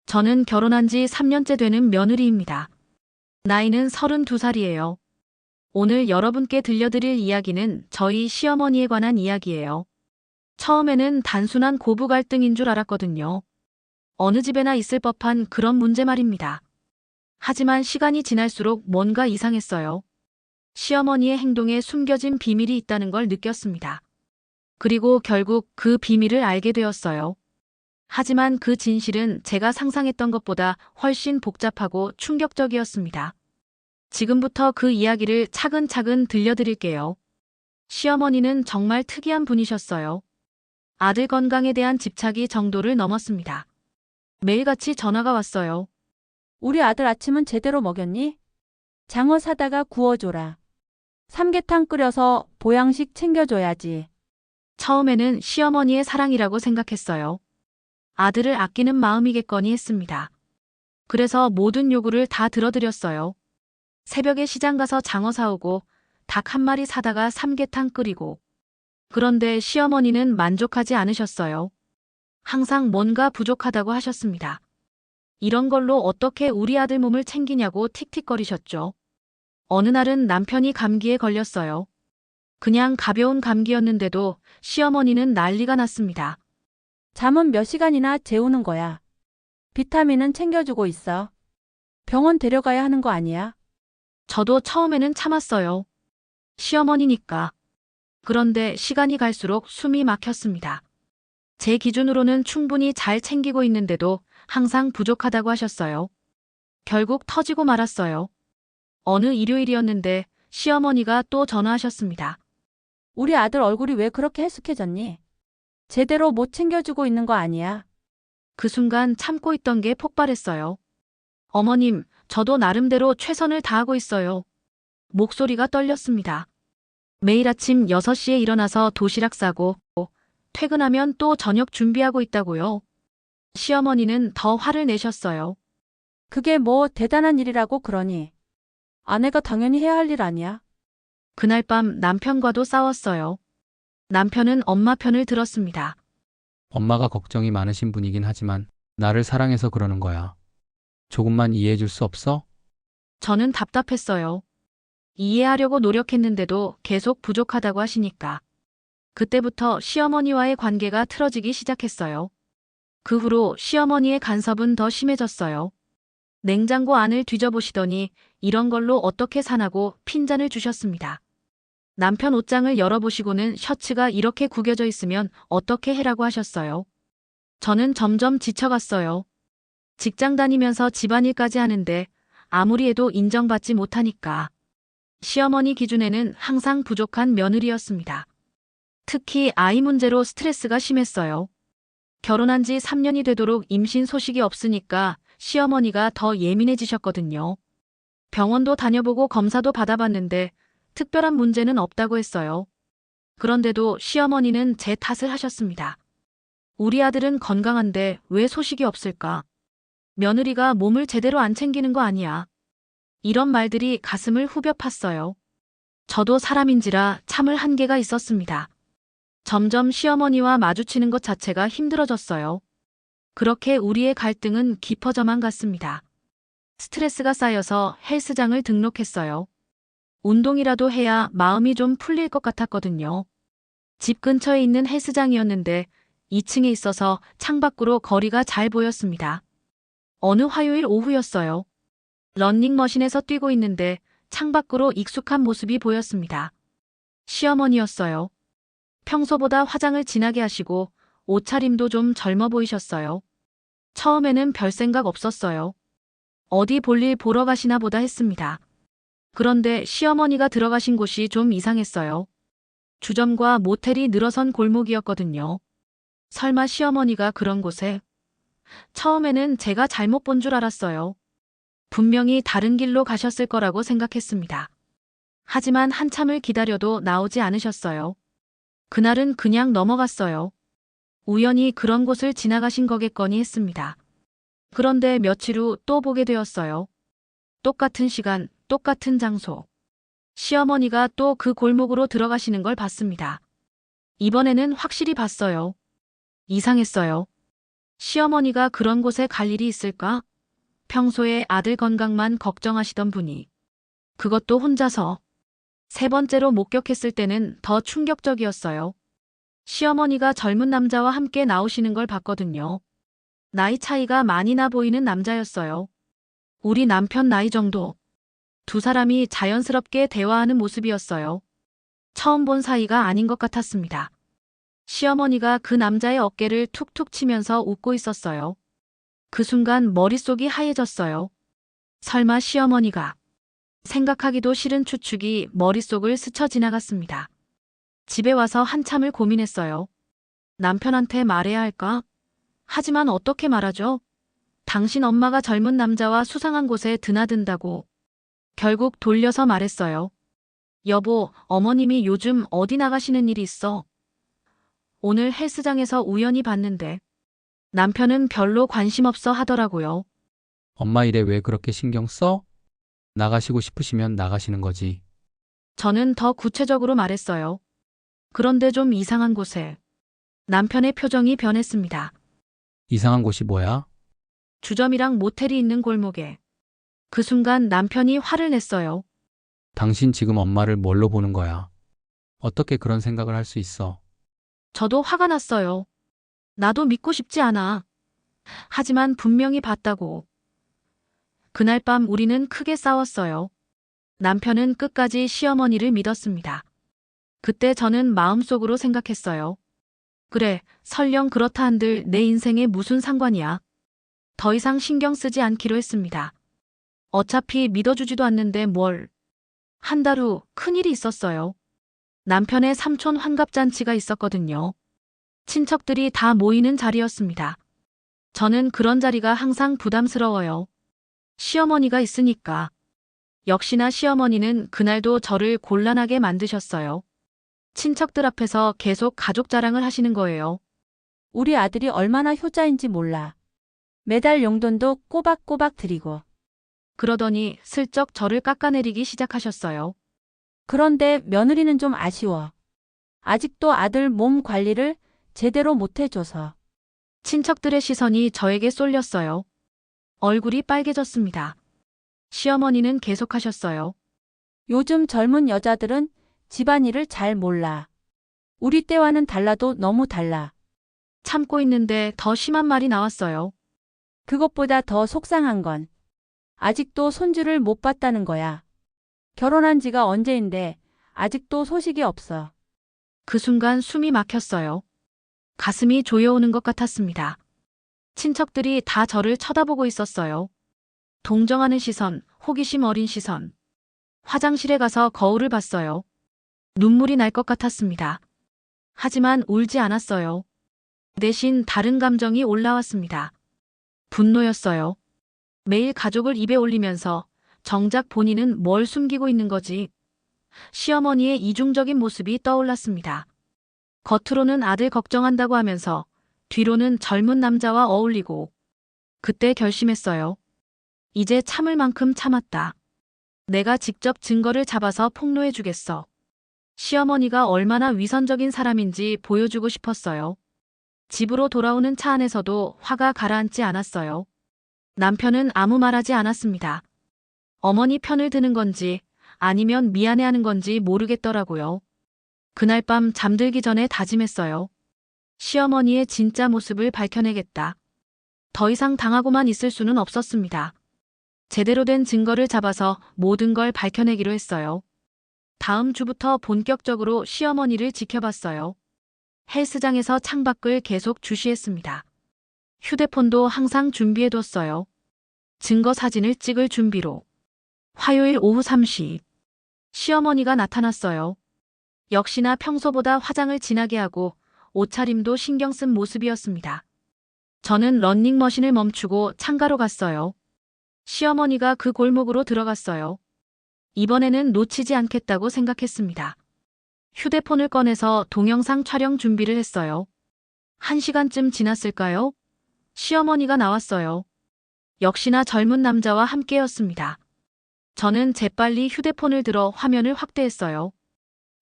저는 결혼한 지 3년째 되는 며느리입니다. 나이는 32살이에요. 오늘 여러분께 들려드릴 이야기는 저희 시어머니에 관한 이야기예요. 처음에는 단순한 고부 갈등인 줄 알았거든요. 어느 집에나 있을 법한 그런 문제 말입니다. 하지만 시간이 지날수록 뭔가 이상했어요. 시어머니의 행동에 숨겨진 비밀이 있다는 걸 느꼈습니다. 그리고 결국 그 비밀을 알게 되었어요. 하지만 그 진실은 제가 상상했던 것보다 훨씬 복잡하고 충격적이었습니다. 지금부터 그 이야기를 차근차근 들려드릴게요. 시어머니는 정말 특이한 분이셨어요. 아들 건강에 대한 집착이 정도를 넘었습니다. 매일같이 전화가 왔어요. 우리 아들 아침은 제대로 먹였니? 장어 사다가 구워줘라. 삼계탕 끓여서 보양식 챙겨줘야지. 처음에는 시어머니의 사랑이라고 생각했어요. 아들을 아끼는 마음이겠거니 했습니다. 그래서 모든 요구를 다 들어드렸어요. 새벽에 시장 가서 장어 사오고 닭 한 마리 사다가 삼계탕 끓이고. 그런데 시어머니는 만족하지 않으셨어요. 항상 뭔가 부족하다고 하셨습니다. 이런 걸로 어떻게 우리 아들 몸을 챙기냐고 틱틱거리셨죠. 어느 날은 남편이 감기에 걸렸어요. 그냥 가벼운 감기였는데도 시어머니는 난리가 났습니다. 잠은 몇 시간이나 재우는 거야. 비타민은 챙겨주고 있어. 병원 데려가야 하는 거 아니야? 저도 처음에는 참았어요. 시어머니니까. 그런데 시간이 갈수록 숨이 막혔습니다. 제 기준으로는 충분히 잘 챙기고 있는데도 항상 부족하다고 하셨어요. 결국 터지고 말았어요. 어느 일요일이었는데 시어머니가 또 전화하셨습니다. 우리 아들 얼굴이 왜 그렇게 해숙해졌니? 제대로 못 챙겨주고 있는 거 아니야? 그 순간 참고 있던 게 폭발했어요. 어머님, 저도 나름대로 최선을 다하고 있어요. 목소리가 떨렸습니다. 매일 아침 6시에 일어나서 도시락 싸고 퇴근하면 또 저녁 준비하고 있다고요. 시어머니는 더 화를 내셨어요. 그게 뭐 대단한 일이라고 그러니? 아내가 당연히 해야 할 일 아니야? 그날 밤 남편과도 싸웠어요. 남편은 엄마 편을 들었습니다. 엄마가 걱정이 많으신 분이긴 하지만 나를 사랑해서 그러는 거야. 조금만 이해해 줄 수 없어? 저는 답답했어요. 이해하려고 노력했는데도 계속 부족하다고 하시니까. 그때부터 시어머니와의 관계가 틀어지기 시작했어요. 그 후로 시어머니의 간섭은 더 심해졌어요. 냉장고 안을 뒤져보시더니 이런 걸로 어떻게 사나고 핀잔을 주셨습니다. 남편 옷장을 열어보시고는 셔츠가 이렇게 구겨져 있으면 어떻게 해라고 하셨어요. 저는 점점 지쳐갔어요. 직장 다니면서 집안일까지 하는데 아무리 해도 인정받지 못하니까. 시어머니 기준에는 항상 부족한 며느리였습니다. 특히 아이 문제로 스트레스가 심했어요. 결혼한 지 3년이 되도록 임신 소식이 없으니까 시어머니가 더 예민해지셨거든요. 병원도 다녀보고 검사도 받아봤는데 특별한 문제는 없다고 했어요. 그런데도 시어머니는 제 탓을 하셨습니다. 우리 아들은 건강한데 왜 소식이 없을까? 며느리가 몸을 제대로 안 챙기는 거 아니야. 이런 말들이 가슴을 후벼 팠어요. 저도 사람인지라 참을 한계가 있었습니다. 점점 시어머니와 마주치는 것 자체가 힘들어졌어요. 그렇게 우리의 갈등은 깊어져만 갔습니다. 스트레스가 쌓여서 헬스장을 등록했어요. 운동이라도 해야 마음이 좀 풀릴 것 같았거든요. 집 근처에 있는 헬스장이었는데 2층에 있어서 창밖으로 거리가 잘 보였습니다. 어느 화요일 오후였어요. 러닝머신에서 뛰고 있는데 창밖으로 익숙한 모습이 보였습니다. 시어머니였어요. 평소보다 화장을 진하게 하시고 옷차림도 좀 젊어 보이셨어요. 처음에는 별 생각 없었어요. 어디 볼일 보러 가시나 보다 했습니다. 그런데 시어머니가 들어가신 곳이 좀 이상했어요. 주점과 모텔이 늘어선 골목이었거든요. 설마 시어머니가 그런 곳에? 처음에는 제가 잘못 본 줄 알았어요. 분명히 다른 길로 가셨을 거라고 생각했습니다. 하지만 한참을 기다려도 나오지 않으셨어요. 그날은 그냥 넘어갔어요. 우연히 그런 곳을 지나가신 거겠거니 했습니다. 그런데 며칠 후 또 보게 되었어요. 똑같은 시간, 똑같은 장소. 시어머니가 또 그 골목으로 들어가시는 걸 봤습니다. 이번에는 확실히 봤어요. 이상했어요. 시어머니가 그런 곳에 갈 일이 있을까? 평소에 아들 건강만 걱정하시던 분이 그것도 혼자서 3번째로 목격했을 때는 더 충격적이었어요. 시어머니가 젊은 남자와 함께 나오시는 걸 봤거든요. 나이 차이가 많이 나 보이는 남자였어요. 우리 남편 나이 정도. 두 사람이 자연스럽게 대화하는 모습이었어요. 처음 본 사이가 아닌 것 같았습니다. 시어머니가 그 남자의 어깨를 툭툭 치면서 웃고 있었어요. 그 순간 머릿속이 하얘졌어요. 설마 시어머니가 생각하기도 싫은 추측이 머릿속을 스쳐 지나갔습니다. 집에 와서 한참을 고민했어요. 남편한테 말해야 할까? 하지만 어떻게 말하죠? 당신 엄마가 젊은 남자와 수상한 곳에 드나든다고. 결국 돌려서 말했어요. 여보, 어머님이 요즘 어디 나가시는 일이 있어? 오늘 헬스장에서 우연히 봤는데 남편은 별로 관심 없어 하더라고요. 엄마 일에 왜 그렇게 신경 써? 나가시고 싶으시면 나가시는 거지. 저는 더 구체적으로 말했어요. 그런데 좀 이상한 곳에. 남편의 표정이 변했습니다. 이상한 곳이 뭐야? 주점이랑 모텔이 있는 골목에. 그 순간 남편이 화를 냈어요. 당신 지금 엄마를 뭘로 보는 거야? 어떻게 그런 생각을 할 수 있어? 저도 화가 났어요. 나도 믿고 싶지 않아. 하지만 분명히 봤다고. 그날 밤 우리는 크게 싸웠어요. 남편은 끝까지 시어머니를 믿었습니다. 그때 저는 마음속으로 생각했어요. 그래, 설령 그렇다 한들 내 인생에 무슨 상관이야. 더 이상 신경 쓰지 않기로 했습니다. 어차피 믿어주지도 않는데 뭘. 한 달 후 큰일이 있었어요. 남편의 삼촌 환갑잔치가 있었거든요. 친척들이 다 모이는 자리였습니다. 저는 그런 자리가 항상 부담스러워요. 시어머니가 있으니까. 역시나 시어머니는 그날도 저를 곤란하게 만드셨어요. 친척들 앞에서 계속 가족 자랑을 하시는 거예요. 우리 아들이 얼마나 효자인지 몰라. 매달 용돈도 꼬박꼬박 드리고. 그러더니 슬쩍 저를 깎아내리기 시작하셨어요. 그런데 며느리는 좀 아쉬워. 아직도 아들 몸 관리를 제대로 못 해줘서. 친척들의 시선이 저에게 쏠렸어요. 얼굴이 빨개졌습니다. 시어머니는 계속하셨어요. 요즘 젊은 여자들은 집안일을 잘 몰라. 우리 때와는 달라도 너무 달라. 참고 있는데 더 심한 말이 나왔어요. 그것보다 더 속상한 건 아직도 손주를 못 봤다는 거야. 결혼한 지가 언제인데 아직도 소식이 없어. 그 순간 숨이 막혔어요. 가슴이 조여오는 것 같았습니다. 친척들이 다 저를 쳐다보고 있었어요. 동정하는 시선, 호기심 어린 시선. 화장실에 가서 거울을 봤어요. 눈물이 날 것 같았습니다. 하지만 울지 않았어요. 대신 다른 감정이 올라왔습니다. 분노였어요. 매일 가족을 입에 올리면서 정작 본인은 뭘 숨기고 있는 거지. 시어머니의 이중적인 모습이 떠올랐습니다. 겉으로는 아들 걱정한다고 하면서 뒤로는 젊은 남자와 어울리고. 그때 결심했어요. 이제 참을 만큼 참았다. 내가 직접 증거를 잡아서 폭로해 주겠어. 시어머니가 얼마나 위선적인 사람인지 보여주고 싶었어요. 집으로 돌아오는 차 안에서도 화가 가라앉지 않았어요. 남편은 아무 말하지 않았습니다. 어머니 편을 드는 건지 아니면 미안해하는 건지 모르겠더라고요. 그날 밤 잠들기 전에 다짐했어요. 시어머니의 진짜 모습을 밝혀내겠다. 더 이상 당하고만 있을 수는 없었습니다. 제대로 된 증거를 잡아서 모든 걸 밝혀내기로 했어요. 다음 주부터 본격적으로 시어머니를 지켜봤어요. 헬스장에서 창밖을 계속 주시했습니다. 휴대폰도 항상 준비해뒀어요. 증거 사진을 찍을 준비로. 화요일 오후 3시. 시어머니가 나타났어요. 역시나 평소보다 화장을 진하게 하고 옷차림도 신경 쓴 모습이었습니다. 저는 러닝머신을 멈추고 창가로 갔어요. 시어머니가 그 골목으로 들어갔어요. 이번에는 놓치지 않겠다고 생각했습니다. 휴대폰을 꺼내서 동영상 촬영 준비를 했어요. 1시간쯤 지났을까요? 시어머니가 나왔어요. 역시나 젊은 남자와 함께였습니다. 저는 재빨리 휴대폰을 들어 화면을 확대했어요.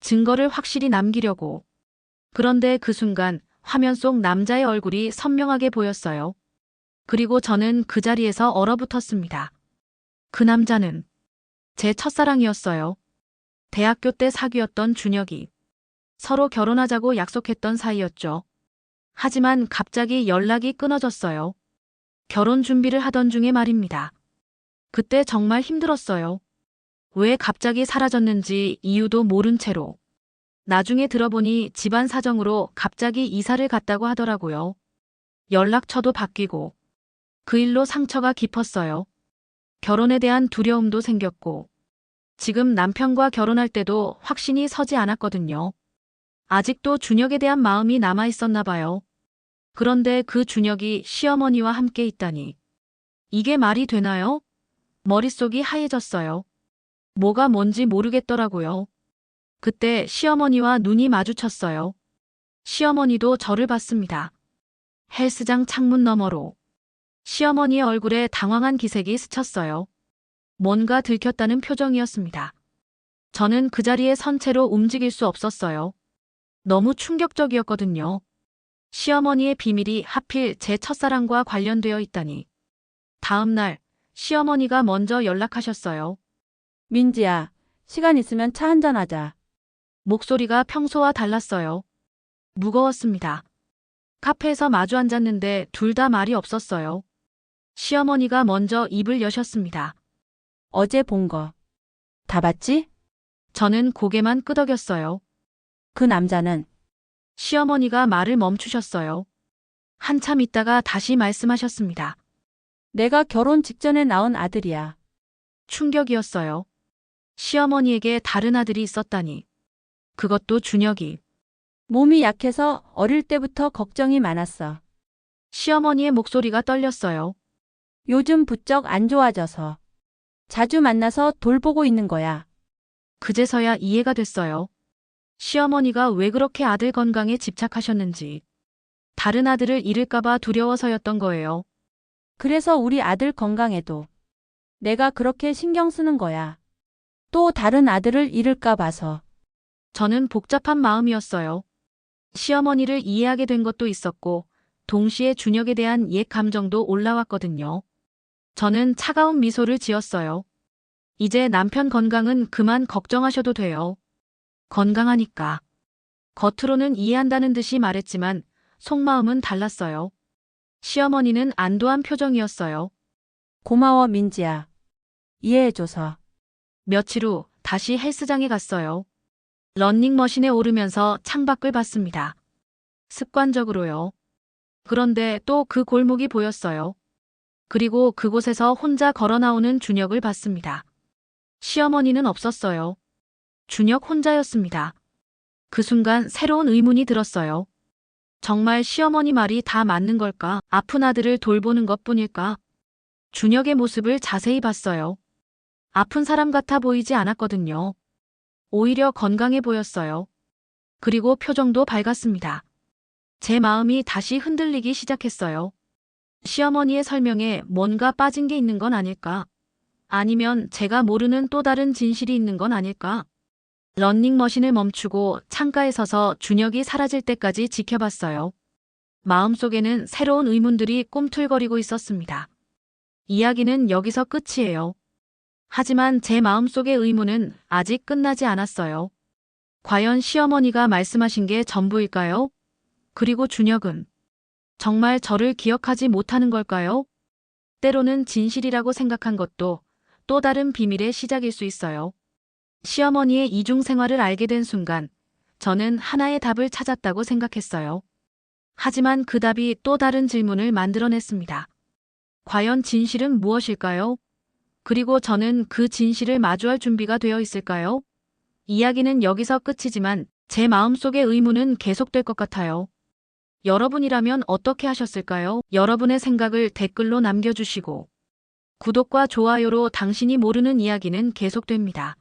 증거를 확실히 남기려고. 그런데 그 순간 화면 속 남자의 얼굴이 선명하게 보였어요. 그리고 저는 그 자리에서 얼어붙었습니다. 그 남자는 제 첫사랑이었어요. 대학교 때 사귀었던 준혁이. 서로 결혼하자고 약속했던 사이였죠. 하지만 갑자기 연락이 끊어졌어요. 결혼 준비를 하던 중에 말입니다. 그때 정말 힘들었어요. 왜 갑자기 사라졌는지 이유도 모른 채로. 나중에 들어보니 집안 사정으로 갑자기 이사를 갔다고 하더라고요. 연락처도 바뀌고 그 일로 상처가 깊었어요. 결혼에 대한 두려움도 생겼고 지금 남편과 결혼할 때도 확신이 서지 않았거든요. 아직도 준혁에 대한 마음이 남아 있었나 봐요. 그런데 그 준혁이 시어머니와 함께 있다니. 이게 말이 되나요? 머릿속이 하얘졌어요. 뭐가 뭔지 모르겠더라고요. 그때 시어머니와 눈이 마주쳤어요. 시어머니도 저를 봤습니다. 헬스장 창문 너머로. 시어머니의 얼굴에 당황한 기색이 스쳤어요. 뭔가 들켰다는 표정이었습니다. 저는 그 자리에 선 채로 움직일 수 없었어요. 너무 충격적이었거든요. 시어머니의 비밀이 하필 제 첫사랑과 관련되어 있다니. 다음 날 시어머니가 먼저 연락하셨어요. 민지야, 시간 있으면 차 한잔하자. 목소리가 평소와 달랐어요. 무거웠습니다. 카페에서 마주 앉았는데 둘 다 말이 없었어요. 시어머니가 먼저 입을 여셨습니다. 어제 본 거. 다 봤지? 저는 고개만 끄덕였어요. 그 남자는 시어머니가 말을 멈추셨어요. 한참 있다가 다시 말씀하셨습니다. 내가 결혼 직전에 낳은 아들이야. 충격이었어요. 시어머니에게 다른 아들이 있었다니. 그것도 준혁이. 몸이 약해서 어릴 때부터 걱정이 많았어. 시어머니의 목소리가 떨렸어요. 요즘 부쩍 안 좋아져서. 자주 만나서 돌보고 있는 거야. 그제서야 이해가 됐어요. 시어머니가 왜 그렇게 아들 건강에 집착하셨는지. 다른 아들을 잃을까봐 두려워서였던 거예요. 그래서 우리 아들 건강에도 내가 그렇게 신경 쓰는 거야. 또 다른 아들을 잃을까 봐서. 저는 복잡한 마음이었어요. 시어머니를 이해하게 된 것도 있었고, 동시에 준혁에 대한 옛 감정도 올라왔거든요. 저는 차가운 미소를 지었어요. 이제 남편 건강은 그만 걱정하셔도 돼요. 건강하니까. 겉으로는 이해한다는 듯이 말했지만 속마음은 달랐어요. 시어머니는 안도한 표정이었어요. 고마워, 민지야. 이해해줘서. 며칠 후 다시 헬스장에 갔어요. 러닝머신에 오르면서 창밖을 봤습니다. 습관적으로요. 그런데 또 그 골목이 보였어요. 그리고 그곳에서 혼자 걸어 나오는 준혁을 봤습니다. 시어머니는 없었어요. 준혁 혼자였습니다. 그 순간 새로운 의문이 들었어요. 정말 시어머니 말이 다 맞는 걸까? 아픈 아들을 돌보는 것뿐일까? 준혁의 모습을 자세히 봤어요. 아픈 사람 같아 보이지 않았거든요. 오히려 건강해 보였어요. 그리고 표정도 밝았습니다. 제 마음이 다시 흔들리기 시작했어요. 시어머니의 설명에 뭔가 빠진 게 있는 건 아닐까? 아니면 제가 모르는 또 다른 진실이 있는 건 아닐까? 러닝머신을 멈추고 창가에 서서 준혁이 사라질 때까지 지켜봤어요. 마음속에는 새로운 의문들이 꿈틀거리고 있었습니다. 이야기는 여기서 끝이에요. 하지만 제 마음속의 의문은 아직 끝나지 않았어요. 과연 시어머니가 말씀하신 게 전부일까요? 그리고 준혁은 정말 저를 기억하지 못하는 걸까요? 때로는 진실이라고 생각한 것도 또 다른 비밀의 시작일 수 있어요. 시어머니의 이중 생활을 알게 된 순간 저는 하나의 답을 찾았다고 생각했어요. 하지만 그 답이 또 다른 질문을 만들어냈습니다. 과연 진실은 무엇일까요? 그리고 저는 그 진실을 마주할 준비가 되어 있을까요? 이야기는 여기서 끝이지만 제 마음속의 의문은 계속될 것 같아요. 여러분이라면 어떻게 하셨을까요? 여러분의 생각을 댓글로 남겨주시고 구독과 좋아요로 당신이 모르는 이야기는 계속됩니다.